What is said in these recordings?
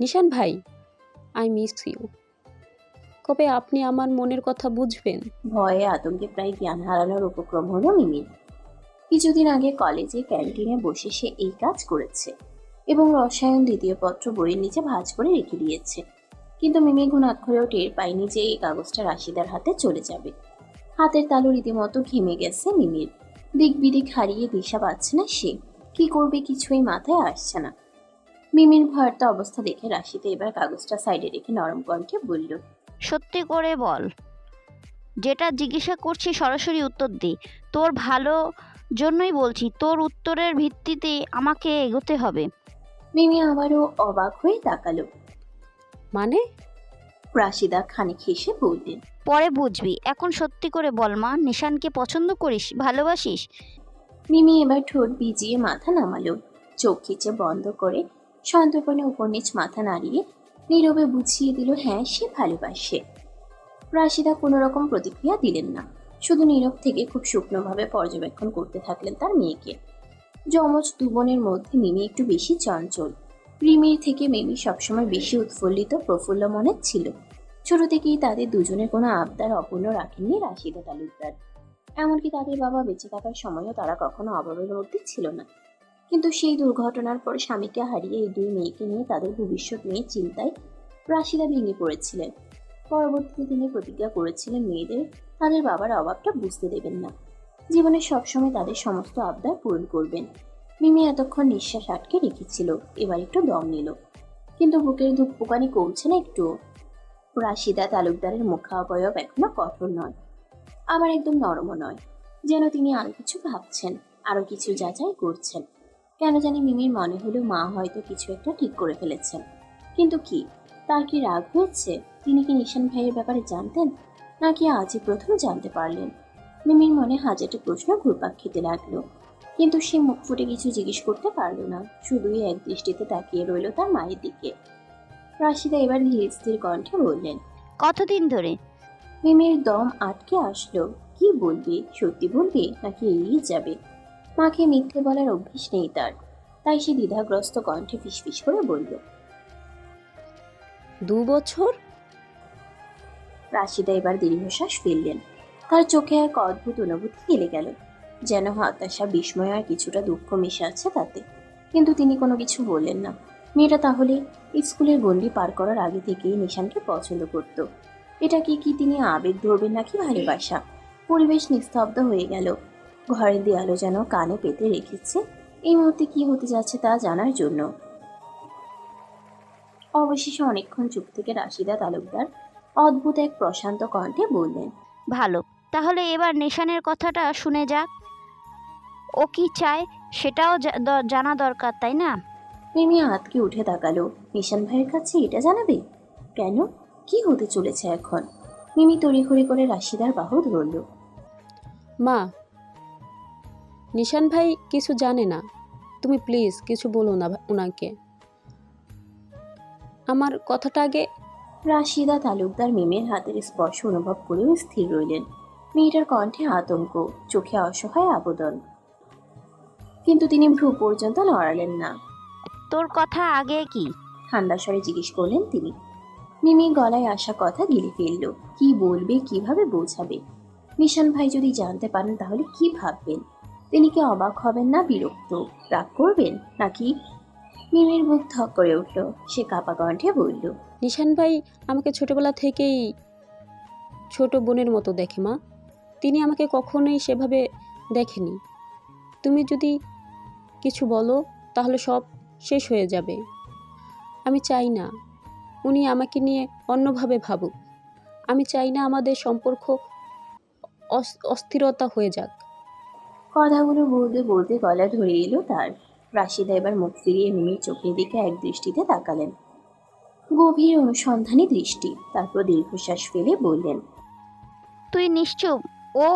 নিশান ভাই, I miss you. কবে আপনি আমার মনের কথা বুঝবেন? ভয়ে আতঙ্কে প্রায় জ্ঞান হারানোর উপক্রম হলো মিমির। কিছুদিন আগে কলেজে ক্যান্টিনে বসে সে এই কাজ করেছে এবং রসায়ন দ্বিতীয় পত্র বইয়ের নিচে ভাঁজ করে রেখে দিয়েছে। কিন্তু মিমি ঘুণাক্ষরেও টের পায়নি যে এই কাগজটা রাশিদার হাতে চলে যাবে। হাতের তালু রীতিমতো ঘেমে গেছে মিমির। দিক বিদিক হারিয়ে দিশা পাচ্ছে না সে। কি করবে কিছুই মাথায় আসছে না। মিমির ভয়ার্ত অবস্থা দেখে রাশিদা এবার কাগজটা সাইডে রেখে নরম কণ্ঠে বলল, সত্যি করে বল, যেটা জিজ্ঞাসা করছি সরাসরি উত্তর দে। তোর ভালো জন্যই বলছি, তোর উত্তরের ভিত্তিতে আমাকে এগোতে হবে। মিমি আবারও অবাক হয়ে তাকালো। মানে? রাশিদা খানিক হেসে বললেন, পরে বুঝবি, এখন সত্যি করে বল মা, নিশানকে পছন্দ করিস, ভালোবাসিস? মিমি এবার ঠোঁট ভিজিয়ে মাথা নামালো। চোখ খিচে বন্ধ করে সন্তর্পণে উপর নিচ মাথা নাড়িয়ে নীরবে বুঝিয়ে দিল হ্যাঁ সে ভালোবাসে। রাশিদা কোনো রকম প্রতিক্রিয়া দিলেন না, শুধু নীরব থেকে খুব শুকনোভাবে পর্যবেক্ষণ করতে থাকলেন তার মেয়েকে। যমজ দু বোনের মধ্যে মিমি একটু বেশি চঞ্চল। রিমির থেকে মিমি সবসময় বেশি উৎফুল্লিত প্রফুল্ল মনের ছিল। ছোট থেকেই তাদের দুজনের কোনো আবদার অপূর্ণ রাখেননি রাশিদা তালুকদার। এমনকি তাদের বাবা বেঁচে থাকার সময়ও তারা কখনো অভাবের মধ্যে ছিল না। কিন্তু সেই দুর্ঘটনার পর স্বামীকে হারিয়ে এই দুই মেয়েকে নিয়ে তাদের ভবিষ্যৎ নিয়ে চিন্তায় রাশিদা ভেঙে পড়েছিলেন। পরবর্তীতে তিনি প্রতিজ্ঞা করেছিলেন মেয়েদের তাদের বাবার অভাবটা বুঝতে দেবেন না, জীবনে সবসময় তাদের সমস্ত আবদার পূরণ করবেন। মিমি এতক্ষণ নিঃশ্বাস আটকে রেখেছিল, এবার একটু দম নিল। কিন্তু বুকের ধুকপুকানি কমছে না একটুও। রাশিদা তালুকদারের মুখাবয়ব এখনো কঠোর নয়, আবার একদম নরমও নয়। যেন তিনি আরো কিছু ভাবছেন, আরো কিছু যাচাই করছেন। কেন জানি মিমির মনে হলো মা হয়তো কিছু একটা ঠিক করে ফেলেছেন। কিন্তু কি? তার কি রাগ হয়েছে? তিনি কি নিশান ভাইয়ের ব্যাপারে জানতেন, নাকি আজই প্রথম জানতে পারলেন? মিমির মনে হাজারটা প্রশ্ন ঘুরপাক খেতে লাগলো, কিন্তু সে মুখ ফুটে কিছু জিজ্ঞেস করতে পারল না। শুধুই এক দৃষ্টিতে তাকিয়ে রইল তার মায়ের দিকে। রাশিদা এবার ধীরে স্থির কণ্ঠে বললেন, কতদিন ধরে? মিমির দম আটকে আসলো। কি বলবে? সত্যি বলবে নাকি এড়িয়ে যাবে? মাকে মিথ্যে বলার অভ্যেস নেই তার, তাই সে দ্বিধাগ্রস্ত কণ্ঠে ফিসফিস করে বলল, 2 বছর? রাশিদা এবার দীর্ঘশ্বাস ফেললেন। তার চোখে এক অদ্ভুত অনুভূতি খেলে গেল, যেন হতাশা, বিস্ময় আর কিছুটা দুঃখ মিশে আছে তাতে। কিন্তু তিনি কোনো কিছু বললেন না। মেয়েটা তাহলে স্কুলের গণ্ডি পার করার আগে থেকেই নিশানকে পছন্দ করত। এটা কি তিনি আবেগ ধরবেন নাকি ভালোবাসা? পরিবেশ নিস্তব্ধ হয়ে গেল। ঘরের দেয়ালও যেন কানে পেতে রেখেছে এই মুহূর্তে কি হতে যাচ্ছে তা জানার জন্য। অবশেষে অনেকক্ষণ চুপ থেকে রাশিদা তালুকদার অদ্ভুত এক প্রশান্ত কণ্ঠে বললেন, ভালো, তাহলে এবার নিশানের কথাটা শুনে যাক। ও কি চায় সেটাও জানা দরকার, তাই না? মিমি আতকে উঠে তাকালো। নিশান ভাইয়ের কাছে এটা জানাবে? কেন? কি হতে চলেছে এখন? মিমি তড়িঘড়ি করে রাশিদার বাহু ধরল। মা, নিশান ভাই কিছু জানে না, তুমি প্লিজ কিছু বলো না ওনাকে। আমার কথাটা আগে। রাশিদা তালুকদার মিমের হাতের স্পর্শ অনুভব করেও স্থির রইলেন। মেয়েটার কণ্ঠে আতঙ্ক, চোখে অসহায় আবেদন, কিন্তু তিনি ভ্রু পর্যন্ত নড়ালেন না। তোর কথা আগে কি? ঠান্ডা স্বরে জিজ্ঞেস করলেন তিনি। মিমি গলায় আসা কথা গিলে ফেলল। কি বলবে, কিভাবে বোঝাবে? নিশান ভাই যদি জানতে পারেন তাহলে কি ভাববেন? তিনি কি অবাক হবেন, না বিরক্ত, রাগ করবেন নাকি? মিমির বুক ধক করে উঠল। সে কাপা কণ্ঠে বলল, নিশান ভাই আমাকে ছোটবেলা থেকেই ছোট বোনের মতো দেখে মা। তিনি আমাকে কখনোই সেভাবে দেখেনি। তুমি যদি কিছু বলো তাহলে সব শেষ হয়ে যাবে। আমি চাই না উনি আমাকে নিয়ে অন্যভাবে ভাবুক। আমি চাই না আমাদের সম্পর্ক অস্থিরতা হয়ে যাক। কথাগুলো বলতে বলতে গলা ধরে এলো তার। রাশিদা এবার মুখ ফিরিয়ে মিমির চোখের দিকে এক দৃষ্টিতে তাকালেন, গভীর অনুসন্ধানী দৃষ্টি। তারপর দীর্ঘশ্বাস ফেলে বললেন, তুই নিশ্চুপ? ও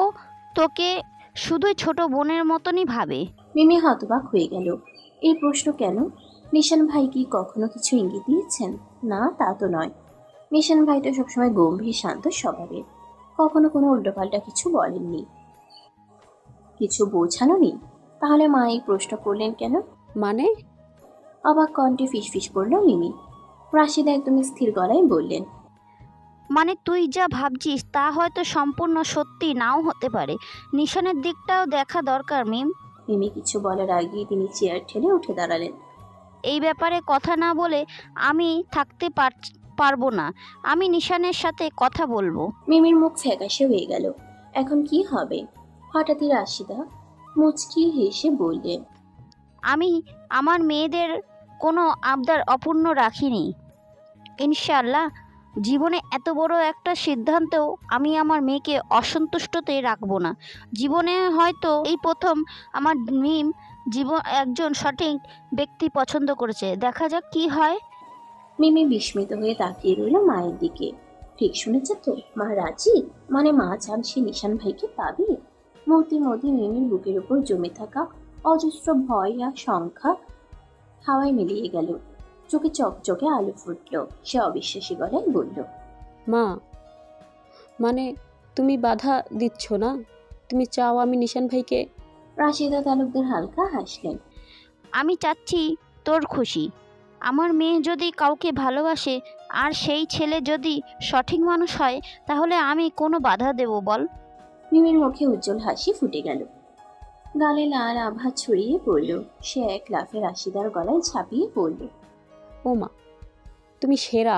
তোকে শুধুই ছোট বোনের মতনই ভাবে। মিমি হতবাক হয়ে গেল। এই প্রশ্ন কেন? নিশান ভাই কি কখনো কিছু ইঙ্গিত দিয়েছেন? না, তা তো নয়। নিশান ভাই তো সবসময় গম্ভীর শান্ত স্বভাবের, কখনো কোনো উল্টোপাল্টা কিছু বলেননি। কিছু বোঝানো নেই? তাহলে মা এই প্রশ্ন করলেন কেন? মানে? অবাক কণ্ঠে ফিসফিস করল মিমি। রাশিদা একদম স্থির গলায় বললেন, মানে তুই যা ভাবছিস তা হয়তো সম্পূর্ণ সত্যি নাও হতে পারে। নিশানের দিকটাও দেখা দরকার মিম। মিমি কিছু বলার আগেই তিনি চেয়ার ঠেলে উঠে দাঁড়ালেন। এই ব্যাপারে কথা না বলে আমি থাকতে পারবো না। আমি নিশানের সাথে কথা বলবো। মিমির মুখ ফ্যাকাশে হয়ে গেল। এখন কি হবে? হঠাৎই রাশিদা মুচকি হেসে বললেন, আমি আমার মেয়েদের কোনো আবদার অপূর্ণ রাখিনি। ইনশাআল্লাহ জীবনে এত বড় একটা সিদ্ধান্তেও আমি আমার মেয়েকে অসন্তুষ্টতে রাখবো না। জীবনে হয়তো এই প্রথম আমার মিম একজন সঠিক ব্যক্তি পছন্দ করেছে। দেখা যাক কি হয়। মিমি বিস্মিত হয়ে তাকিয়ে রইল মায়ের দিকে। ঠিক শুনেছে তো, মা রাজি? মানে মা চান সে নিশান ভাইকে পাবে? মুহূর্তের মধ্যে মিমির বুকের উপর জমে থাকা অজস্র ভয় আর সংখ্যা হাওয়ায় মিলিয়ে গেল। চোখে চকচকে আলো ফুটল। সে অবিশ্বাসী গলায় বলল, মা, মানে তুমি বাধা দিচ্ছ না? তুমি চাও আমি নিশান ভাইকে? রাশিদা তালুকদার হালকা হাসলেন। আমি চাচ্ছি তোর খুশি। আমার মেয়ে যদি কাউকে ভালোবাসে আর সেই ছেলে যদি সঠিক মানুষ হয় তাহলে আমি কোনো বাধা দেব বল? মিমির মুখে উজ্জ্বল হাসি ফুটে গেল। গালে লাল আভা ছড়িয়ে পড়ল। সে এক লাফে রাশিদার গলায় ঝাঁপিয়ে পড়ল। ও মা, তুমি সেরা।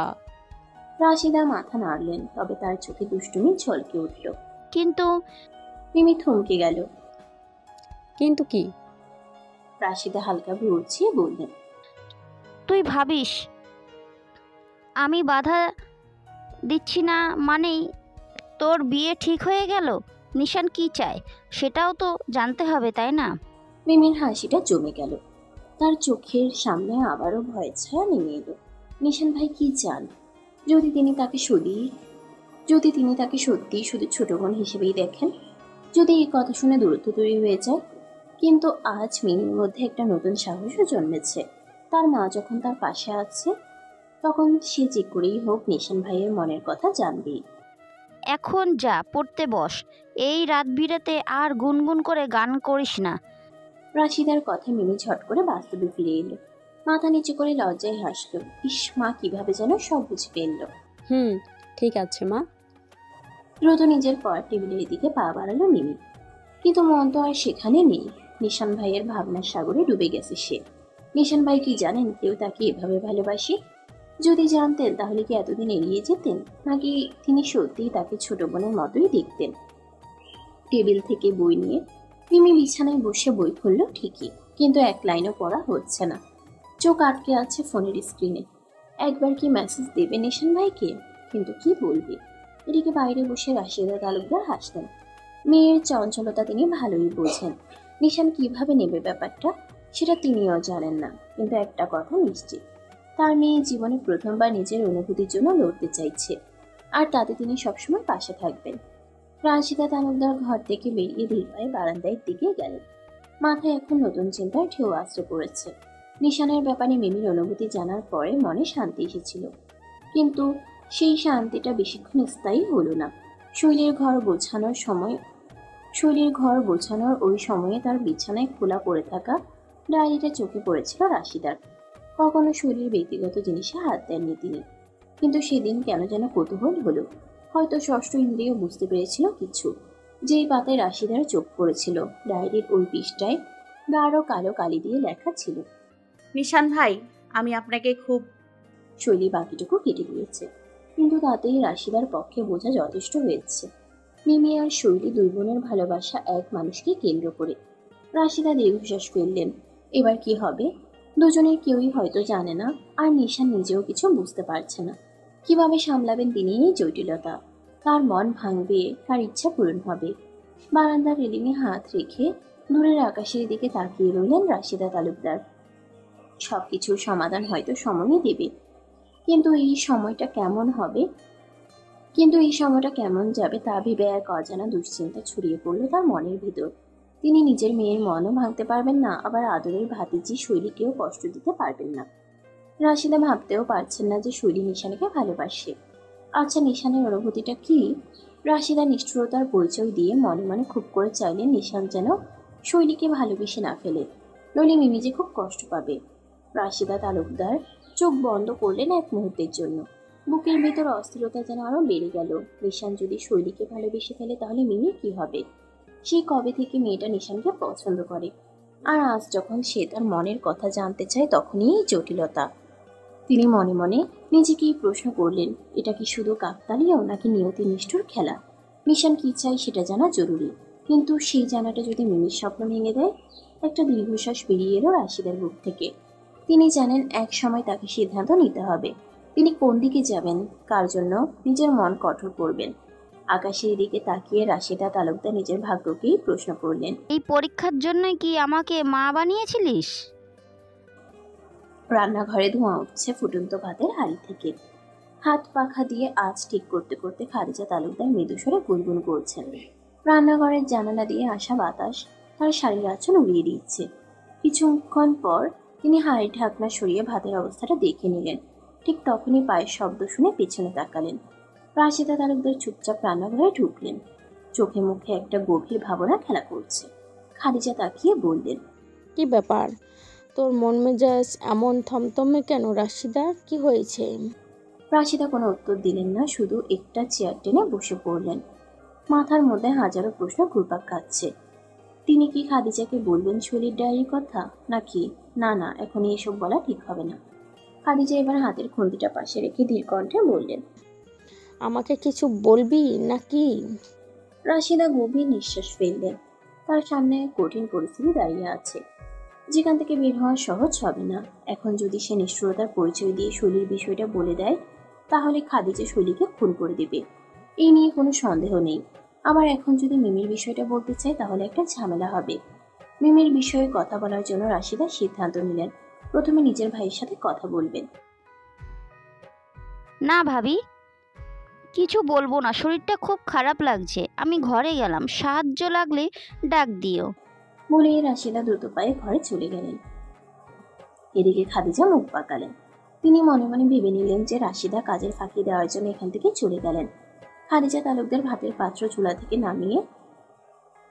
রাশিদা মাথা নাড়লেন, তবে তার চোখে দুষ্টুমি ঝলকে উঠল। কিন্তু মিমি থমকে গেল। কিন্তু কি? রাশিদা হালকা ভ্রুছিয়ে বললেন, তুই ভাবিস আমি বাধা দিচ্ছি না মানেই তোর বিয়ে ঠিক হয়ে গেল? নিশান কি চায় সেটাও তো জানতে হবে, তাই না? মিমির হাসিটা জমে গেল। তার চোখের সামনে আবারও ভয়ের ছায়া নেমে এলো। নিশান ভাই কি চান? যদি তিনি তাকে সত্যি শুধু ছোট বোন হিসেবেই দেখেন, যদি এই কথা শুনে দূরত্ব তৈরি হয়ে যায়। কিন্তু আজ মিমির মধ্যে একটা নতুন সাহসও জন্মেছে। তার মা যখন তার পাশে আছে, তখন সে যে করেই হোক নিশান ভাইয়ের মনের কথা জানবেই। এখন যা পড়তে বস। এই রাত বিরেতে আর গুনগুন করে গান করিস না। রাশিদার কথায় মিমি ঝট করে বাস্তবে ফিরে এলো। মাথা নিচু করে লজ্জায় হাসলো। ইস, মা কিভাবে যেন সব বুঝে ফেলল। ঠিক আছে মা। দ্রুত নিজের পর টেবিলের দিকে পা বাড়ালো মিমি। কিন্তু মন তো আর সেখানে নেই। নিশান ভাইয়ের ভাবনার সাগরে ডুবে গেছে সে। নিশান ভাই কি জানেন কেউ তাকে এভাবে ভালোবাসে? যদি জানতেন তাহলে কি এতদিন এড়িয়ে যেতেন, নাকি তিনি সত্যিই তাকে ছোট বোনের মতোই দেখতেন? টেবিল থেকে বই নিয়ে মিমি বিছানায় বসে বই খুলল ঠিকই, কিন্তু এক লাইনও পড়া হচ্ছে না। চোখ আটকে আছে ফোনের স্ক্রিনে। একবার কি মেসেজ দেবে নিশান ভাইকে? কিন্তু কি বলবে? এদিকে বাইরে বসে রাশিদা তালুকদার হাসলেন। মেয়ের চঞ্চলতা তিনি ভালোই বোঝেন। নিশান কিভাবে নেবে ব্যাপারটা সেটা তিনিও জানেন না, কিন্তু একটা কথা নিশ্চিত, তার মেয়ে জীবনে প্রথমবার নিজের অনুভূতির জন্য লড়তে চাইছে, আর তাতে তিনি সবসময় পাশে থাকবেন। রাশিদা তালুকদার ঘর থেকে বেরিয়ে ধীর পায়ে বারান্দার দিকে গেলেন। মাথায় এখন নতুন চিন্তার ঢেউ আশ্রয় পড়েছে। নিশানের ব্যাপারে মিমির অনুভূতি জানার পরে মনে শান্তি এসেছিল, কিন্তু সেই শান্তিটা বেশিক্ষণ স্থায়ী হলো না। শৈলীর ঘর গোছানোর ওই সময়ে তার বিছানায় খোলা পড়ে থাকা ডায়েরিটা চোখে পড়েছিল রাশিদার। কখনো শৈলীর ব্যক্তিগত জিনিসে হাত দেননি তিনি, কিন্তু সেদিন কেন যেন কৌতূহল হলো। হয়তো ষষ্ঠ ইন্দ্রিয় বুঝতে পেরেছিল কিছু। যেই পাতায় রাশিদার চোখ পড়েছিল, ডায়েরির ওই পৃষ্ঠায় গাঢ় কালো কালি দিয়ে লেখা ছিল, নিশান ভাই, আমি আপনাকে খুব। শৈলী বাকিটুকু কেটে দিয়েছে, কিন্তু তাতেই রাশিদার পক্ষে বোঝা যথেষ্ট হয়েছে। মিমি আর শৈলী দুই বোনের ভালোবাসা এক মানুষকে কেন্দ্র করে। রাশিদা দীর্ঘশ্বাস ফেললেন। এবার কি হবে? দুজনের কেউই হয়তো জানে না, আর নিশান নিজেও কিছু বুঝতে পারছে না। কিভাবে সামলাবেন তিনি এই জটিলতা? কার মন ভাঙবে, কার ইচ্ছা পূরণ হবে? বারান্দার রেলিংয়ে হাত রেখে দূরের আকাশের দিকে তাকিয়ে রইলেন রাশিদা তালুকদার। সবকিছুর সমাধান হয়তো সময়ই দেবে, কিন্তু এই সময়টা কেমন যাবে তা ভেবে এক অজানা দুশ্চিন্তা ছড়িয়ে পড়লো তার মনের ভিতর। তিনি নিজের মেয়ের মনও ভাঙতে পারবেন না, আবার আদরের ভাতিজি শৈলীকেও কষ্ট দিতে পারবেন না। রাশিদা ভাবতেও পারছেন না যে শৈলী নিশানকে ভালোবাসে। আচ্ছা, নিশানের অনুভূতিটা কি? রাশিদা নিষ্ঠুরতার পরিচয় দিয়ে মনে মনে খুব করে চাইলেন নিশান যেন শৈলীকে ভালোবেসে না ফেলে, নইলে মিমি যে খুব কষ্ট পাবে। রাশিদা তালুকদার চোখ বন্ধ করলেন এক মুহূর্তের জন্য। বুকের ভেতর অস্থিরতা যেন আরো বেড়ে গেল। নিশান যদি শৈলীকে ভালোবেসে ফেলে তাহলে মিমির কি হবে? সে কবে থেকে মেয়েটা নিশানকে পছন্দ করে, আর আজ যখন সে তার মনের কথা জানতে চায় তখনই এই জটিলতা। তিনি মনে মনে নিজেকেই প্রশ্ন করলেন, এটা কি শুধু কাকতালীয় নাকি নিয়তি নিষ্ঠুর খেলা? নিশান কি চাই সেটা জানা জরুরি, কিন্তু সেই জানাটা যদি মিমির স্বপ্ন ভেঙে দেয়। একটা দীর্ঘশ্বাস বেরিয়ে এলো রাশিদার বুক থেকে। তিনি জানেন এক সময় তাকে সিদ্ধান্ত নিতে হবে। তিনি কোন দিকে যাবেন, কার জন্য নিজের মন কঠোর করবেন। আকাশের দিকে তাকিয়ে রাশিদা তালুকদার নিজের ভাগ্যকেই প্রশ্ন করলেন। এই পরীক্ষার জন্যই কি আমাকে মা বানিয়েছিলিস? রান্নাঘরে ধোঁয়া উঠছে ফুটন্ত ভাতের হাঁড়ি থেকে। হাত পাখা দিয়ে আঁচ ঠিক করতে করতে খাদিজা তালুকদার মৃদুস্বরে গুনগুন করছেন। রান্নাঘরের জানালা দিয়ে আসা বাতাস তার শাড়ির আঁচল উড়িয়ে দিচ্ছে। কিছুক্ষণ পর তিনি হাঁড়ির ঢাকনা সরিয়ে ভাতের অবস্থাটা দেখে নিলেন। ঠিক তখনই পায়ের শব্দ শুনে পেছনে তাকালেন। রাশিদা তালুকদার চুপচাপ রান্নাঘরে ঢুকলেন। চোখে মুখে একটা গভীর ভাবনা খেলা করছে। খাদিজা তাকিয়ে বললেন, কি ব্যাপার, তোর মন মেজাজ এমন থমথমে কেন রাশিদা, কি হয়েছে? রাশিদা কোনো উত্তর দিলেন না, শুধু একটা চেয়ার টেনে বসে পড়লেন। মাথার মধ্যে হাজারো প্রশ্ন ঘুরপাক খাচ্ছে। তিনি কি খাদিজাকে বলবেন শৈলীর ডায়েরির কথা, নাকি না এখনই এসব বলা ঠিক হবে না। খাদিজা এবার হাতের খুন্তিটা পাশে রেখে ধীর কণ্ঠে বললেন, আমাকে কিছু বলবি নাকি? রাশিদা গভীর নিঃশ্বাস ফেললেন। তার সামনে কঠিন পরিস্থিতি দাঁড়িয়ে আছে, যেখান থেকে বের হওয়া সহজ হবে না। এখন যদি সে নিষ্ঠুরতার পরিচয় দিয়ে শৈলীর বিষয়টা বলে দেয়, তাহলে খাদিজা শৈলীকে খুন করে দেবে, এই নিয়ে কোনো সন্দেহ নেই। আবার এখন যদি মিমির বিষয়টা বলতে চায় তাহলে একটা ঝামেলা হবে। মিমির বিষয়ে কথা বলার জন্য রাশিদা সিদ্ধান্ত নিলেন প্রথমে নিজের ভাইয়ের সাথে কথা বলবেন। না ভাবি, কিছু বলবো না, শরীরটা খুব খারাপ লাগছে, আমি ঘরে গেলাম, সাহায্য লাগলে ডাক দিও। বলে রাশিদা দ্রুত পায়ে ঘরে চলে গেলেন। এদিকে খাদিজা মুখ পাকালেন। তিনি মনে মনে ভেবে নিলেন যে রাশিদা কাজের ফাঁকি দেওয়ার জন্য এখান থেকে চলে গেলেন। খাদিজা তালুকদার ভাতের পাত্র চুলা থেকে নামিয়ে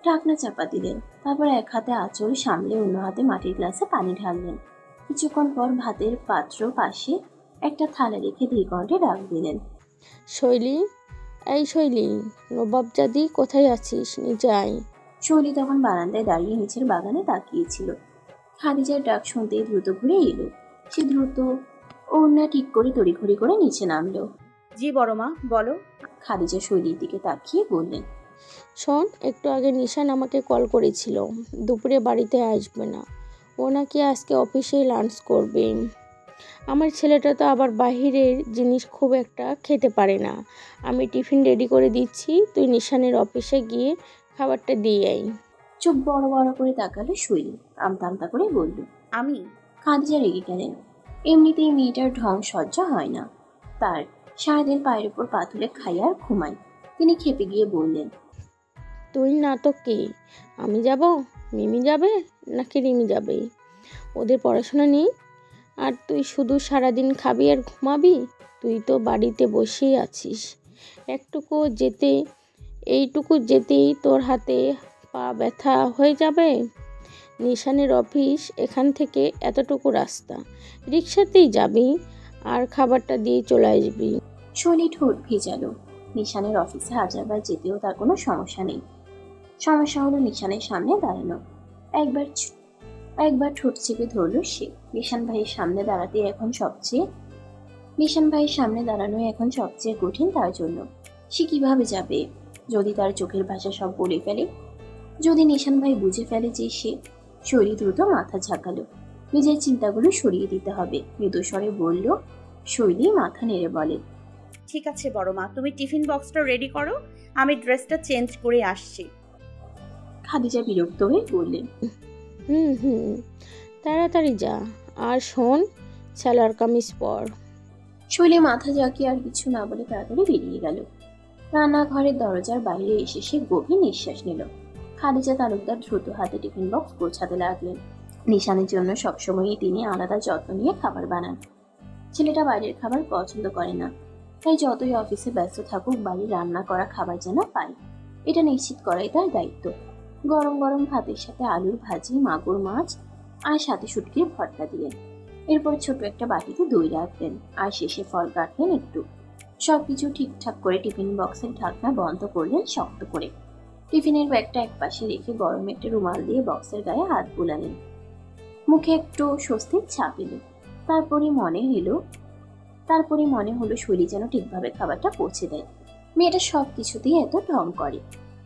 ঢাকনা চাপা দিলেন। তারপর এক হাতে আঁচল সামলে অন্য হাতে মাটির গ্লাসে পানি ঢাললেন। কিছুক্ষণ পর ভাতের পাত্র পাশে একটা থালা রেখে ধীরকণ্ঠে ডাক দিলেন, শৈলী, এই শৈলী, নবাবজাদি কোথায় আছিস, নিচে আয়। শৈলী তখন বারান্দায় দাঁড়িয়ে নিচের বাগানে তাকিয়েছিল। খাদিজার ডাক শুনতেই দ্রুত ঘুরে এলো। সে দ্রুত ওড়না ঠিক করে তড়িঘড়ি করে নিচে নামলো। জি বড় মা, বলো। খাদিজা শৈলীর দিকে তাকিয়ে বললেন, শোন, একটু আগে নিশান আমাকে কল করেছিল, দুপুরে বাড়িতে আসবে না, ও নাকি আজকে অফিসে লাঞ্চ করবে। আমার ছেলেটা তো আবার বাহিরের জিনিস খুব একটা খেতে পারে না। আমি টিফিন রেডি করে দিচ্ছি, তুই নিশানের অফিসে গিয়ে খাবারটা দিয়ে আয়। চোখ বড় বড় করে তাকালো শৈলী, আমতা আমতা করে বলল, আমি? খাদিজা রেগে গেলেন। এমনিতেই মেয়েটার ঢং সহ্য হয় না তার। সারাদিন পায়ের উপর পা তুলে খাই আর ঘুমাই। তিনি খেপে গিয়ে বললেন, তুই নাটক কি? আমি যাব, মিমি যাবে নাকি রিমি যাবে? ওদের পড়াশোনা নেই আর তুই শুধু সারাদিন খাবি আর ঘুমাবি? তুই তো বাড়িতে বসেই আছিস। এইটুকু যেতেই তোর হাতে পা ব্যথা হয়ে যাবে। নিশানের অফিস এখান থেকে এতটুকু রাস্তা, রিক্সাতেই যাবি আর খাবারটা দিয়ে চলে আসবি। শৈলী ঠোঁট ভেজালো। নিশানের অফিসে হাজারবার যেতেও তার কোনো সমস্যা নেই। সমস্যা হলো নিশানের সামনে দাঁড়ানো। একবার ঠোঁট চেপে ধরল সে। নিশান ভাইয়ের সামনে দাঁড়ানো এখন সবচেয়ে কঠিন তার জন্য। সে কিভাবে যাবে? যদি তার চোখের ভাষা সব বলে ফেলে, যদি নিশান ভাই বুঝে ফেলে যে সে। শৈলী দ্রুত মাথা ঝাঁকালো। নিজের চিন্তাগুলো সরিয়ে দিতে হবে, মৃদুস্বরে বলল। শৈলী মাথা নেড়ে বলে, ঠিক আছে বড় মা, তুমি টিফিন বক্সটা রেডি করো, আমি ড্রেসটা চেঞ্জ করে আসছি। খাদিজা বিরক্ত হয়ে বললেন, হুম, তাড়াতাড়ি যা। আর শোন, সালোয়ার কামিজ পর। শৈলী মাথা ঝাঁকিয়ে আর কিছু না বলে তাড়াতাড়ি বেরিয়ে গেল। রান্নাঘরের দরজার বাইরে এসে সে গভীর নিঃশ্বাস নিল। খাদিজা তালুকদার দ্রুত হাতে টিফিন বক্স গোছাতে লাগলেন। নিশানের জন্য সবসময়ই তিনি আলাদা যত্ন নিয়ে খাবার বানান। ছেলেটা বাইরের খাবার পছন্দ করে না, তাই যতই অফিসে ব্যস্ত থাকুক বাড়ির রান্না করা খাবার যেন পায়, এটা নিশ্চিত করাই তার দায়িত্ব। গরম গরম ভাতের সাথে আলুর ভাজি, মাগুর মাছ আর সাথে শুটকির ভর্তা দিলেন। এরপর ছোট একটা বাটিতে দই রাখলেন আর শেষে ফল কাটলেন একটু। সবকিছু ঠিকঠাক করে টিফিন বক্সের ঢাকনা বন্ধ করলেন শক্ত করে। টিফিনের ব্যাগটা একপাশে রেখে গরম একটা রুমাল দিয়ে বক্সের গায়ে হাত বুলালেন। মুখে একটু স্বস্তির ছাপ এলো। তারপরে মনে হলো শৈলী যেন ঠিকভাবে খাবারটা পৌঁছে দেয়। মেয়েটা সবকিছুতেই এত ঢং করে,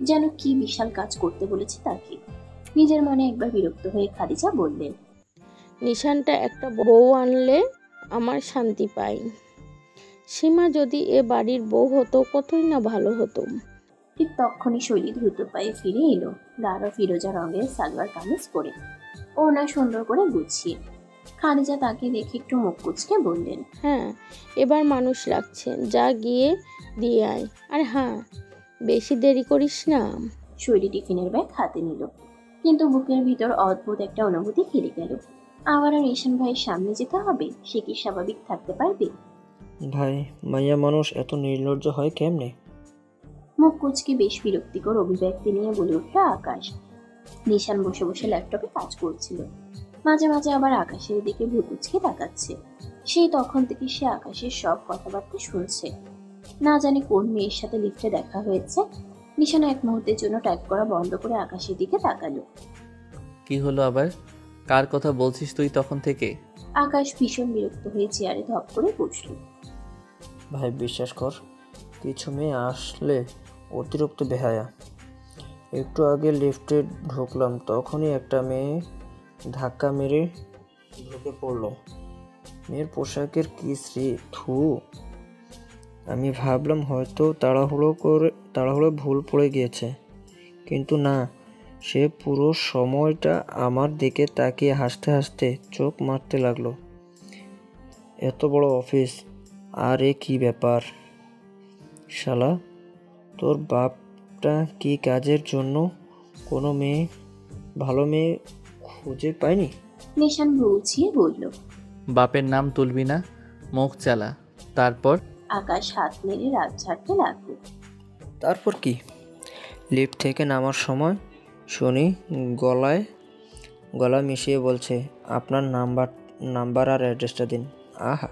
যেন কি বিশাল কাজ করতে বলেছে তাকে। নিজের মনে একবার বিরক্ত হয়ে খাদিজা বললেন, নিশানটা একটা বউ আনলে আমার শান্তি পাই। সীমা যদি এ বাড়ির বউ হতো কতই না ভালো হতো। ঠিক তখনই শৈলী দ্রুত পায়ে ফিরে এলো, গাঢ় ফিরোজা রঙের সালোয়ার কামিজ পরে, ওড়না সুন্দর করে গুছিয়ে। খাদিজা তাকে দেখে একটু মুখ কুঁচকে বললেন, হ্যাঁ, এবার মানুষ লাগছে, যা গিয়ে দিয়ে আয়। আর হ্যাঁ, বেশি দেরি করিস না। শৈলী টিফিনের ব্যাগ হাতে নিল, কিন্তু বুকের ভিতর অদ্ভুত একটা অনুভূতি খেলে গেল। আবারও নিশান ভাইয়ের সামনে যেতে হবে। সে কি স্বাভাবিক থাকতে পারবে? ভাই, মাইয়া মানুষ এত নির্লজ্জ হয় কেমনে? মুখ কুচকে বেশ বিরক্তিকর অভিব্যক্তি নিয়ে বলে উঠল আকাশ। নিশান বসে বসে ল্যাপটপে কাজ করছিল, মাঝে মাঝে আবার আকাশের দিকে ভ্রু কুচকে তাকাচ্ছে। সেই তখন থেকে সে আকাশের সব কথাবার্তা শুনছে। না জানি কোন মেয়ের সাথে লিফটে দেখা হয়েছে। নিশান এক মুহূর্তের জন্য টাইপ করা বন্ধ করে আকাশের দিকে তাকালো। কি হলো আবার? কার কথা বলছিস তুই তখন থেকে? আকাশ ভীষণ বিরক্ত হয়ে চেয়ারে ধপ করে বসল। ভাই বিশ্বাস কর, কিছু মেয়ে আসলে অতিরিক্ত বেহায়া। একটু আগে লিফটে ঢুকলাম, তখনই একটা মেয়ে ধাক্কা মেরে ঢুকে পড়লো। মেয়ের পোশাকের কি শ্রী, থু। আমি ভাবলাম হয়তো তাড়াহুড়ো ভুল পড়ে গিয়েছে, কিন্তু না, সে পুরো সময়টা আমার দিকে তাকিয়ে হাসতে হাসতে চোখ মারতে লাগলো। এত বড় অফিস, আর এ কি ব্যাপার? শালা, তোর বাপটা কি কাজের জন্য কোনো ভালো মেয়ে খুঁজে পায়নি? নিশান বুঝিয়ে বলল। বাপের নাম তুলবি না, মুখ চালা। তারপর? আকাশ হাত নেড়ে রাগ ঝাড়তে লাগলো। তারপর কি? লিফট থেকে নামার সময় শুনি গলা মিশিয়ে বলছে, আপনার নাম্বার আর অ্যাড্রেসটা দিন। আহা,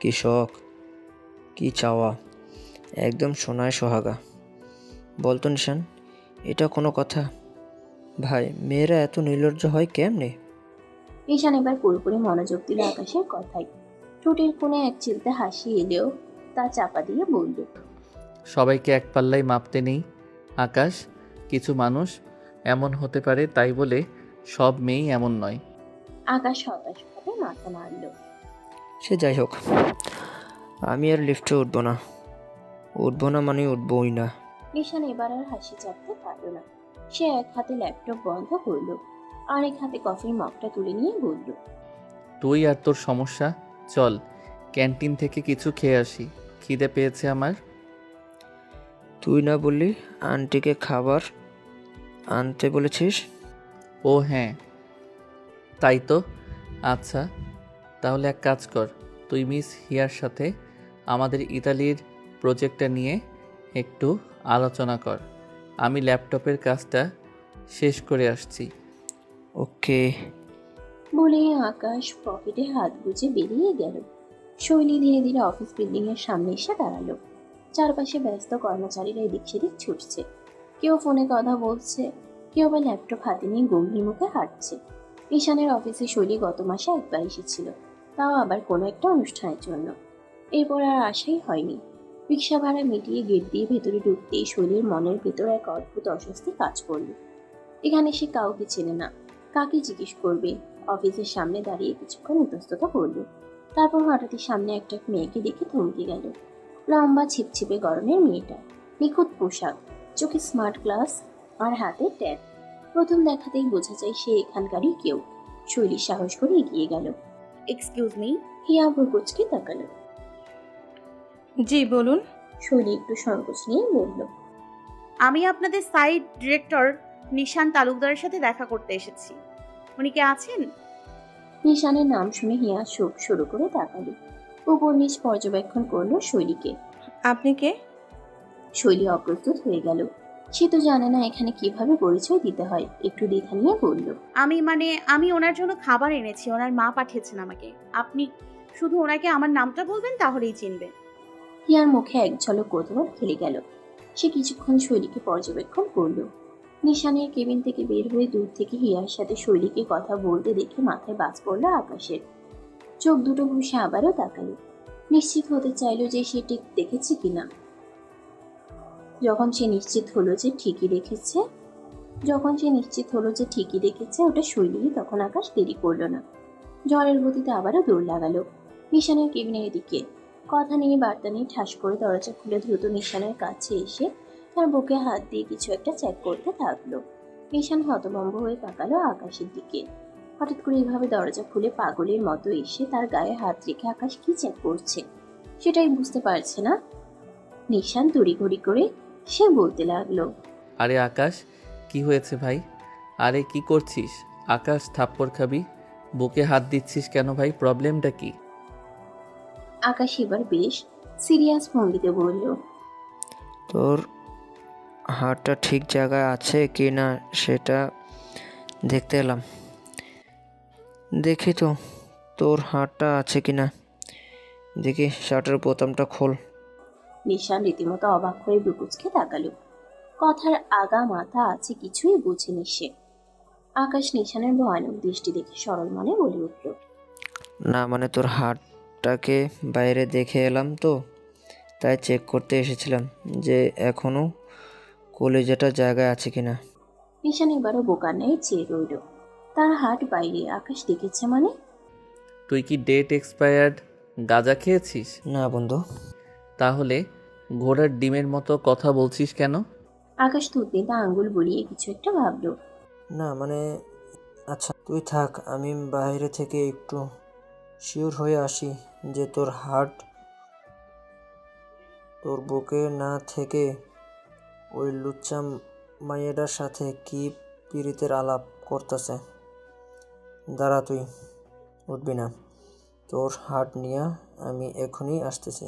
কি শখ, কি চাওয়া, একদম সোনায় সোহাগা। বলতো নিশান, এটা কোনো কথা? ভাই, মেয়েরা এত নির্লজ্জ হয় কেমনে? নিশান এবার পুরোপুরি মনোযোগ দিল আকাশের কথায়। ঠোঁটের কোণে এক চিলতে হাসি এলেও তা চাপা দিয়ে বলল, সবাইকে এক পাল্লায় মাপতে নেই আকাশ। কিছু মানুষ এমন হতে পারে, তাই বলে সব মেয়েই এমন নয়। আকাশ হতাশভাবে মাথা নাড়ল। সে যাই হোক, আমি আর লিফটে উঠবো না মানে উঠবই না। নিশান এবার আর হাসি চাপতে পারল না। সে এক হাতে ল্যাপটপ বন্ধ করলো, আরেক হাতে কফির মগটা তুলে নিয়ে বলল, তুই আর তোর সমস্যা, চল ক্যান্টিন থেকে কিছু খেয়ে আসি, খিদে পেয়েছে আমার। তুই না বললি আন্টিকে খাবার আনতে বলেছিস? ও হ্যাঁ, তাই তো। আচ্ছা, তাহলে এক কাজ কর, তুই মিস হিয়ার সাথে আমাদের ইতালির প্রজেক্টটা নিয়ে একটু আলোচনা কর। আমি ল্যাপটপের কাজটা শেষ করে আসছি। ওকে। বলে আকাশ পকেটে হাত গুজে বেরিয়ে গেল। শৈলী ধীরে ধীরে অফিস বিল্ডিং এর সামনে এসে দাঁড়ালো। চারপাশে ব্যস্ত কর্মচারীরা এদিক সেদিক ছুটছে, কেউ ফোনে কথা বলছে, কেউ বা ল্যাপটপ হাতে নিয়ে গম্ভীর মুখে হাঁটছে। ঈশানের অফিসে শৈলী গত মাসে একবার এসেছিল, তাও আবার কোনো একটা অনুষ্ঠানের জন্য। এরপর আর আশাই হয়নি। রিক্সা ভাড়া মিটিয়ে গেট দিয়ে ভেতরে ঢুকতেই শৈলীর মনের ভেতর এক অদ্ভুত অস্বস্তি কাজ করল। এখানে সে কাউকে চেনে না, কাকে জিজ্ঞেস করবে। অফিসের সামনে দাঁড়িয়ে কিছুক্ষণ ইতস্ততা করল, তারপর হঠাৎই সামনে একটা মেয়েকে দেখে থমকে গেল। লম্বা ছিপছিপে গরনের মেয়েটা, নিখুঁত পোশাক, চোখে স্মার্ট গ্লাস আর হাতে ট্যাগ। প্রথম দেখাতেই বোঝা যায় সে এখানকারই কেউ। শৈলী সাহস করে এগিয়ে গেল। Excuse me. হিয়া ভ্রুকুচকে তাকালো। জি বলুন। শৈলী একটু সংকোচ নিয়ে বলল, আমি আপনাদের সাইট ডিরেক্টর নিশান তালুকদারের সাথে দেখা করতে এসেছি। উনি কে আছেন? নিশানের নাম শুনে হিয়া চোখ শুরু করে তাকালো। উপর নিচ পর্যবেক্ষণ করলো শৈলীকে। আপনি কে? শৈলী অপ্রস্তুত হয়ে গেল। সে তো জানে না এখানে কিভাবে পরিচয় দিতে হয়, একটু দ্বিধা নিয়ে বলল, আমি ওনার জন্য খাবার এনেছি, ওনার মা পাঠিয়েছেন আমাকে। আপনি শুধু ওনাকে আমার নামটা বলবেন, তাহলেই চিনবে। হিয়ার মুখে এক ঝলক কৌতূহল খেলে গেল। সে কিছুক্ষণ শৈলীকে পর্যবেক্ষণ করল। নিশানের কেবিন থেকে বের হয়ে দূর থেকে হিয়ার সাথে শৈলীকে কথা বলতে দেখে মাথায় বাজ পড়ল আকাশের। চোখ দুটো ঘুষে আবারও তাকালো। নিশ্চিত হতে চাইল যে সে ঠিক দেখেছে কিনা। যখন সে নিশ্চিত হলো যে ঠিকই দেখেছে ওটা শৈলী, তখন আকাশ দেরি করল না। ঝড়ের গতিতে আবারও দৌড় লাগালো নিশানের কেবিনের দিকে। কথা নিয়ে বার্তা নিয়ে ঠাস করে দরজা খুলে দ্রুত নিশানের কাছে এসে তার বুকে হাত দিয়ে কিছু একটা চেক করতে থাকলো। নিশান হতভম্ব হয়ে তাকালো আকাশের দিকে। হঠাৎ করে এইভাবে দরজা খুলে পাগলের মতো এসে তার গায়ে হাত রেখে আকাশ কি চেক করছে সেটাই বুঝতে পারছে না। নিশান তড়িঘড়ি করে সে বলতে লাগলো, আরে আকাশ, কি হয়েছে ভাই? আরে কি করছিস? আকাশ, থাপ্পড় খাবি? বুকে হাত দিচ্ছিস কেন ভাই? প্রবলেমটা কি? আকাশ এবার বেশ সিরিয়াস ভঙ্গিতে বলল, তোর হাতটা ঠিক জায়গায় আছে কি না সেটা দেখতে এলাম। দেখি তো তোর হাতটা আছে কি না। দেখি শার্টের বোতামটা খোল। নিশান রীতিমতো অবাক হয়ে বুকুচকে তাকালো। কথার আগা মাথা আছে কিছুই বুঝেনি সে। আকাশ নিশানের ভয়ানক দৃষ্টি দেখে সরল মনে বলে উঠল, না মানে তোর হাতটাকে বাইরে দেখে এলাম তো, তাই চেক করতে এসেছিলাম যে এখনো কলেজাটা জায়গায় আছে কিনা। নিশান এবারও বোকার ন্যায় চেয়ে রইল। তার হাত বাইরে, আকাশ দেখেছে মানে? তুই কি ডেট এক্সপায়ার্ড গাঁজা খেয়েছিস? না বন্ধু। তাহলে ঘোড়ার ডিমের মতো কথা বলছিস কেন? আকাশ থুতনিতে আঙ্গুল বুলিয়ে কিছু একটা ভাবলো। না মানে, আচ্ছা তুই থাক, আমি বাইরে থেকে একটু শিওর হয়ে আসি যে তোর হার্ট তোর বুকে না থেকে ওই লুচ্চা মাইয়েটার সাথে কি পীড়িতের আলাপ করতেছে। দাঁড়া, তুই উঠবি না, তোর হার্ট নিয়ে আমি এখনই আসতেছি।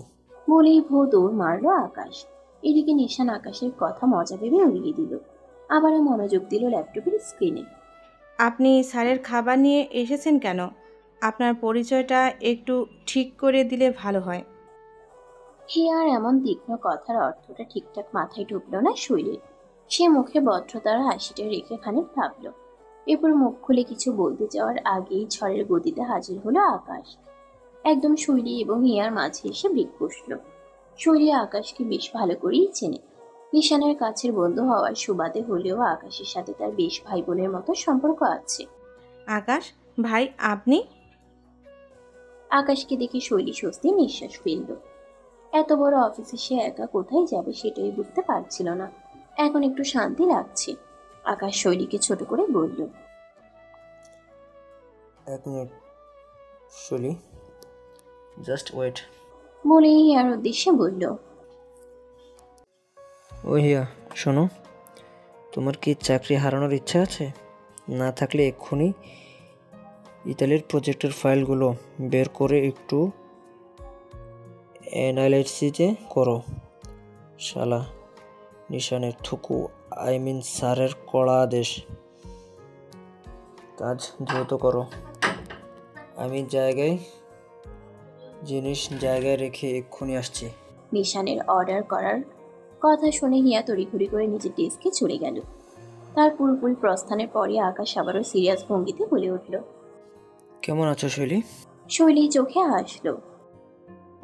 বলেই ভো দৌড় মারলো আকাশ। এদিকে নিশান আকাশের কথা মজা ভেবে উড়িয়ে দিল। আবারও মনোযোগ দিল ল্যাপটপের স্ক্রিনে। আপনি স্যারের খাবার নিয়ে এসেছেন কেন? আপনার পরিচয়টা একটু ঠিক করে দিলে ভালো হয়। হিয়ার এমন তীক্ষ্ণ কথার অর্থটা ঠিকঠাক মাথায় ঢুকলো না শৈলীর। সে মুখে ভদ্রতার হাসিটা রেখে খানিক ভাবল। এরপর মুখ খুলে কিছু বলতে যাওয়ার আগেই ঝড়ের গতিতে হাজির হলো আকাশ। একদম শৈলী এবং হিয়ার মাঝে এসে ব্রেক বসল। শৈলী আকাশকে বেশ ভালো করেই চেনে। নিশানের কাছের বন্ধু হওয়ার সুবাদে হলেও আকাশের সাথে তার বেশ ভাই বোনের মতো সম্পর্ক আছে। আকাশ ভাই, আপনি? আকাশকে দেখে শৈলী স্বস্তি নিঃশ্বাস ফেলল। এত বড় অফিসে সে একা কোথায় যাবে সেটাই বুঝতে পারছিল না। এখন একটু শান্তি লাগছে। আকাশ শৈলীকে ছোট করে বলল, এক মিনিট শৈলী, জাস্ট ওয়েট। বলে হিয়ার উদ্দেশ্যে বলল, ও হিয়া, শোনো, তোমার কি চাকরি হারানোর ইচ্ছা আছে? না থাকলে এক্ষুনি ইতালির প্রজেক্টের ফাইলগুলো বের করে একটু অ্যানালাইসিস করো। শালা নিশানের থুকু, স্যারের কড়া আদেশ। কাজ দ্রুত করো। আমি জিনিস জায়গায় রেখে এক্ষুনি আসছি। নিশানের অর্ডার করার কথা শুনে হিয়া তড়িঘড়ি করে নিজের ডেস্কে চলে গেল। তার পুরোপুরি প্রস্থানের পরই আকাশ আবারও সিরিয়াস ভঙ্গিতে বলে উঠল, কেমন আছো শৈলী? শৈলী চোখে হাসলো।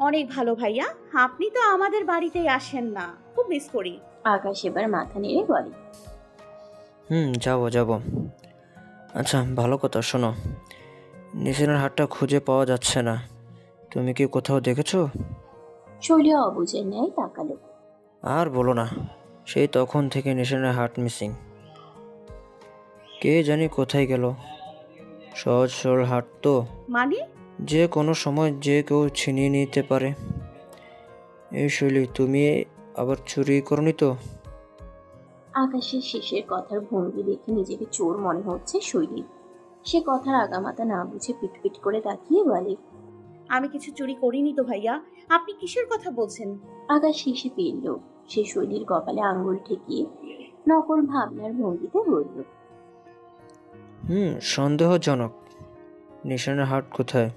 অনেক ভালো ভাইয়া, আপনি তো আমাদের বাড়িতেই আসেন না, খুব মিস করি। আকাশ এবার মাথা নেড়ে বলে, যাব। আচ্ছা ভালো কথা, শোনো, নিশানের হাতটা খুঁজে পাওয়া যাচ্ছে না, তুমি কি কোথাও দেখেছো? শৈলী অবুঝের ন্যায় তাকালো। আর বলো না, সেই তখন থেকে নিশানের হাত মিসিং। কে জানি কোথায় গেল। সহজ সরল হাট তো, মানে? যে কোনো সময় যে কেউ ছিনিয়ে নিতে পারে। এই শৈলী, তুমি আবার চুরি করনি তো? আকাশের শেষের কথার ভঙ্গি দেখে নিজেকে চোর মনে হচ্ছে শৈলী। সে কথার আগামাথা না বুঝে পিটপিট করে তাকিয়ে বলে, আমি কিছু চুরি করিনি তো ভাইয়া, আপনি কিসের কথা বলছেন? আকাশ হেসে ফেলল। সে শৈলীর কপালে আঙ্গুল ঠেকিয়ে নকল ভাবনার ভঙ্গিতে বলল, সন্দেহজনক। নিশানের হার্ট কোথায়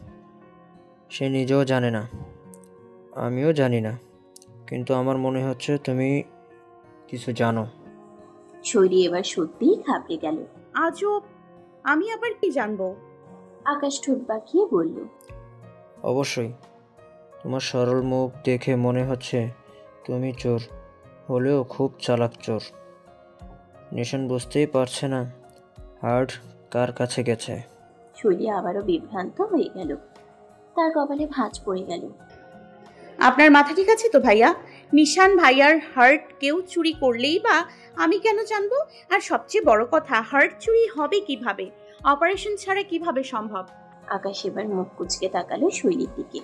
সে নিজেও জানে না, আমিও জানি না, কিন্তু আমার মনে হচ্ছে তুমি কিছু জানো। শৈলী এবার সত্যিই ঘাবড়ে গেল। আজব, আমি আবার কি জানবো? আকাশ ঠোঁট বাঁকিয়ে বলল, অবশ্যই, তোমার সরল মুখ দেখে মনে হচ্ছে তুমি চোর, হলেও খুব চালাক চোর। নিশান বুঝতেই পারছে না হার্ট কার কাছে গেছে। শৈলী আবারও বিভ্রান্ত হয়ে গেল, তার কপালে ভাঁজ পড়ে গেল। আপনার মাথা ঠিক আছে তো ভাইয়া? নিশান ভাইয়ার হার্ট কেউ চুরি করলেই বা আমি কেন জানবো? আর সবচেয়ে বড় কথা, হার্ট চুরি হবে কিভাবে? অপারেশন ছাড়া কিভাবে সম্ভব? আকাশ এবার মুখ কুচকে তাকালো শৈলীর দিকে।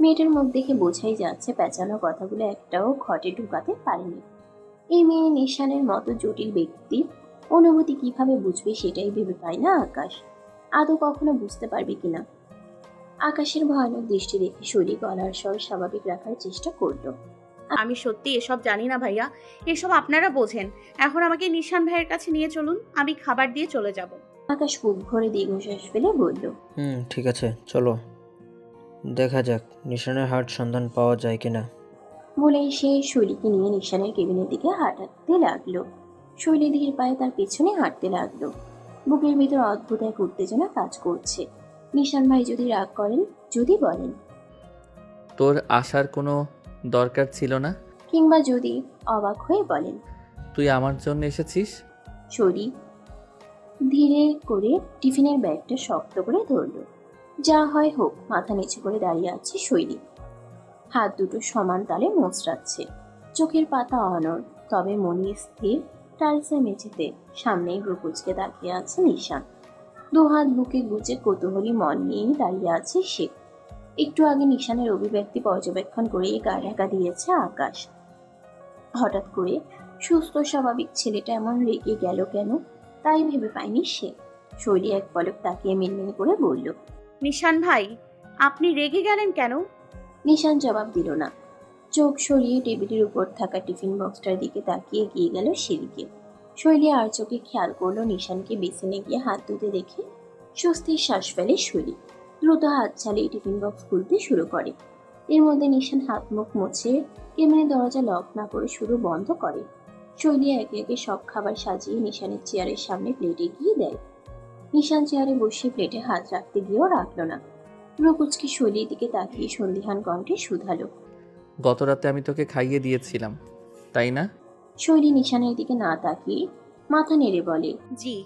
মেয়েটার মুখ দেখে বোঝাই যাচ্ছে পেঁচানো কথাগুলো একটাও ঘটে ঢুকাতে পারেনি। এই মেয়ে নিশানের মতো জটিল ব্যক্তির অনুভূতি কিভাবে বুঝবে সেটাই ভেবে পায় না আকাশ। আদৌ কখনো বুঝতে পারবে কিনা। আকাশের ভয়ানক দৃষ্টি দেখে শৈলী গলার স্বর স্বাভাবিক রাখার চেষ্টা করলো। আমি সত্যি এসব জানি না ভাইয়া, এসব আপনারা বোঝেন। এখন আমাকে নিশান ভাইয়ের কাছে নিয়ে চলুন, আমি খাবার দিয়ে চলে যাব। আকাশ বুক ভরে দীর্ঘশ্বাস ফেলে বলল, ঠিক আছে, চলো দেখা যাক নিশানের হার্ট সন্ধান পাওয়া যায় কিনা। বলেই সে শৈলীকে নিয়ে নিশানের কেবিনের দিকে হাঁটাতে লাগলো। শৈলী ধীর পায়ে তার পেছনে হাঁটতে লাগলো। বুকের ভিতর অদ্ভুত এক উত্তেজনা কাজ করছে। নিশান ভাই যদি রাগ করেন, যদি বলেন, তোর আসার কোনো দরকার ছিল না, কিংবা যদি অবাক হয়ে বলেন, তুই আমার জন্য এসেছিস। শৈলী ধীরে করে টিফিনের ব্যাগটা শক্ত করে ধরল। যা হয় হোক, মাথা নিচু করে দাঁড়িয়ে আছে শৈলী। হাত দুটো সমান তালে মোচড়াচ্ছে, চোখের পাতা অনড়, তবে মনি স্থির। টাইলসের মেঝেতে সামনেই ব্রুকুচকে তাকিয়ে আছে নিশান। দুহাত বুকে গুজে কৌতূহলী মন নিয়েই দাঁড়িয়ে আছে সে। একটু আগে নিশানের অভিব্যক্তি পর্যবেক্ষণ করেই গা ঢাকা দিয়েছে আকাশ। হঠাৎ করে সুস্থ স্বাভাবিক ছেলেটা এমন রেগে গেল কেন, তাই ভেবে পায়নি সে। শৈলী এক পলক তাকিয়ে মিনমিন করে বলল, নিশান ভাই, আপনি রেগে গেলেন কেন? নিশান জবাব দিল না। চোখ সরিয়ে টেবিলের উপর থাকা টিফিন বক্সটার দিকে তাকিয়ে গিয়ে গেল সেদিকে। শৈলী আর চোখে খেয়াল করলো নিশানকে বেসিনে গিয়ে হাত ধুতে দেখে স্বস্তির শ্বাস ফেলে শৈলী। দ্রুত হাত চালিয়ে টিফিন বক্স খুলতে শুরু করে। এর মধ্যে নিশান হাত মুখ মুছে কেবিনের দরজা লক না করে শুরু বন্ধ করে। শৈলী একে একে সব খাবার সাজিয়ে নিশানের চেয়ারের সামনে প্লেটে গিয়ে দেয়। নিশান চেয়ারে বসে প্লেটে হাত রাখতে গিয়েও রাখলো না। রকুচকে শৈলীর দিকে তাকিয়ে সন্দিহান কণ্ঠে শুধালো, গত রাতে আমি তোকে খাইয়ে দিয়েছিলাম, তাই না? শৈলী নিশানের দিকে না তাকিয়ে মাথা নেড়ে বলে, জি।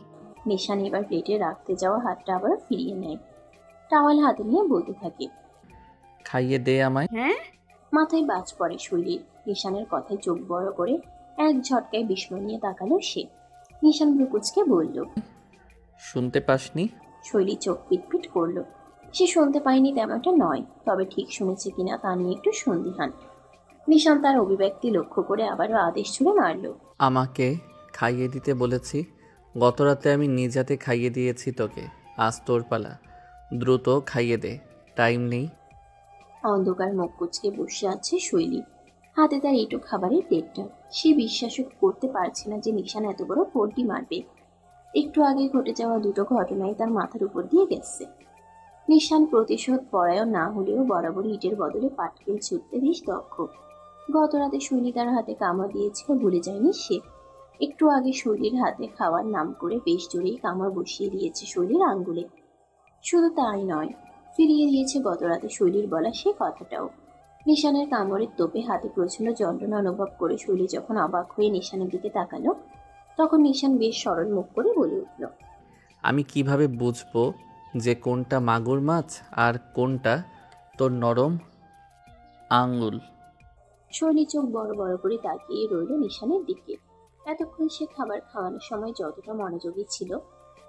নিশান এবার প্লেটে রাখতে যাওয়া হাতটা আবার ফিরিয়ে নেয়। টাওয়াল হাতে নিয়ে বলতে থাকে, খাইয়ে দে আমায়। হ্যাঁ? মাথায় বাজ পড়ে শৈলীর। নিশানের কথায় চোখ বড় করে এক ঝটকায় বিস্ময় নিয়ে তাকালো সে। নিশান ব্রুকুচকে বলল, শুনতে পাসনি? শৈলী চোখ পিটপিট করলো। সে শুনতে পায়নি তেমনটা নয়, তবে ঠিক শুনেছে কিনা তা নিয়ে একটু সন্দিহান। নিশান তার অভিব্যক্তি লক্ষ্য করে আবারও আদেশ ছুড়ে মারল, আমাকে খাইয়ে দিতে বলেছি। গত রাতে আমি নিজ হাতে খাইয়ে দিয়েছি তোকে, আজ তোর পালা, দ্রুত খাইয়ে দে, টাইম নেই। অন্ধকার মুখ কুচকে বসে আছে শৈলী, হাতে তার এঁটো খাবারের প্লেটটা। সে বিশ্বাসও করতে পারছে না যে নিশান এত বড় পোল্টি মারবে। একটু আগে ঘটে যাওয়া দুটো ঘটনাই তার মাথার উপর দিয়ে গেছে। নিশান প্রতিশোধ পরায়ণ না হলেও বরাবরই ইটের বদলে পাটকেল ছুটতে বেশ দক্ষ। গত রাতে শৈলী তার হাতে কামড় দিয়েছিল ভুলে যায়নি সে। একটু আগে শৈলীর হাতে খাওয়ার নাম করে বেশ জোরেই কামড় বসিয়ে দিয়েছে শৈলীর আঙ্গুলে। শুধু তাই নয়, ফিরিয়ে দিয়েছে গত রাতে শৈলীর বলা সে কথাটাও। নিশানের কামড়ের তোপে হাতে প্রচন্ড যন্ত্রণা অনুভব করে শৈলী যখন অবাক হয়ে নিশানের দিকে তাকালো, তখন নিশান বেশ সরল মুখ করে বলে উঠল, আমি কিভাবে বুঝবো যে কোনটা মাগুর মাছ আর কোনটা তোর নরম আঙ্গুল? শৈলী চোখ বড় বড় করে তাকিয়ে রইল নিশানের দিকে। এতক্ষণ সে খাবার খাওয়ানোর সময় যতটা মনোযোগী ছিল,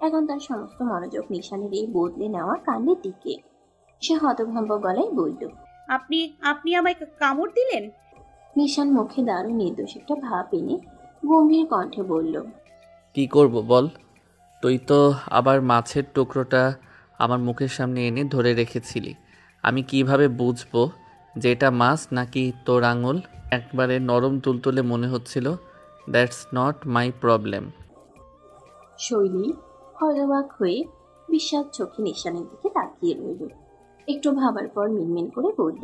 এখন তার সমস্ত মনোযোগ নিশানের এই বদলে নেওয়া কাণ্ডের দিকে। সে হতভম্ব গলায় বলল, আপনি আপনি আমায় কামড় দিলেন? নিশান মুখে দারুণ নির্দোষ একটা ভাব এনে গম্ভীর কণ্ঠে বলল, কি করব বল? তুই তো আবার মাছের টুকরোটা আমার মুখের সামনে এনে ধরে রেখেছিলি। আমি কিভাবে বুঝবো যে এটা মাছ নাকি তোর আঙুল? একবারে নরম তুলতুলে মনে হচ্ছিল, দ্যাটস নট মাই প্রবলেম। শৈলী হতবাক হয়ে বিস্বাদ চোখে নিশানের দিকে তাকিয়ে রইল। একটু ভাবার পর মিনমিন করে বলল,